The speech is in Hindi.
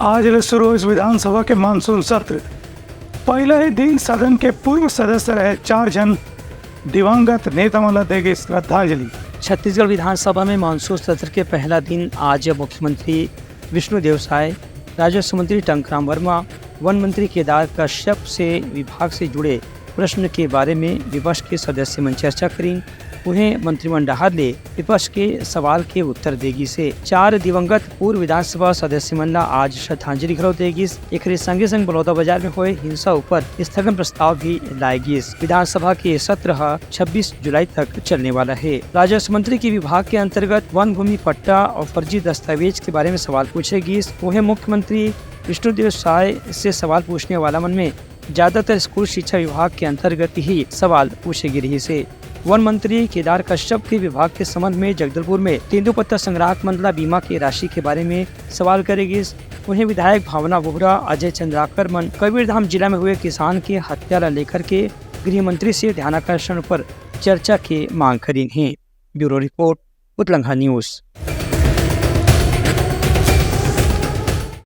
आज शुरू इस विधानसभा के मानसून सत्र। पहले ही दिन सदन के पूर्व सदस्य रहे 4 जन दिवंगत नेताओं देगी श्रद्धांजलि। छत्तीसगढ़ विधानसभा में मानसून सत्र के पहला दिन आज मुख्यमंत्री विष्णुदेव साय, राजस्व मंत्री टंकराम वर्मा, वन मंत्री केदार कश्यप से विभाग से जुड़े प्रश्न के बारे में विपक्ष के सदस्य मन चर्चा करी। उन्हें मंत्रिमंडल ने विपक्ष के सवाल के उत्तर देगी से 4 दिवंगत पूर्व विधानसभा सदस्य मन ला आज श्रद्धांजलि घलो देगी। एक संगे संग बलौदाबाजार में हुए हिंसा ऊपर स्थगन प्रस्ताव भी लाएगी। विधानसभा के सत्र 26 जुलाई तक चलने वाला है। राजस्व मंत्री के विभाग के अंतर्गत वन भूमि पट्टा और फर्जी दस्तावेज के बारे में सवाल पूछेगी। वही मुख्यमंत्री विष्णुदेव साय से सवाल पूछने वाला मन में ज्यादातर स्कूल शिक्षा विभाग के अंतर्गत ही सवाल पूछेगी रही से। वन मंत्री केदार कश्यप के विभाग के संबंध में जगदलपुर में तेंदुपत्ता संग्राहक मंडला बीमा की राशि के बारे में सवाल करेगी। उन्हें विधायक भावना वोहरा, अजय चंद्राकर मन कबीरधाम जिला में हुए किसान की हत्या ला लेकर के गृह मंत्री से ध्यानाकर्षण पर चर्चा की मांग करी है। ब्यूरो रिपोर्ट, उत्तलंघा न्यूज।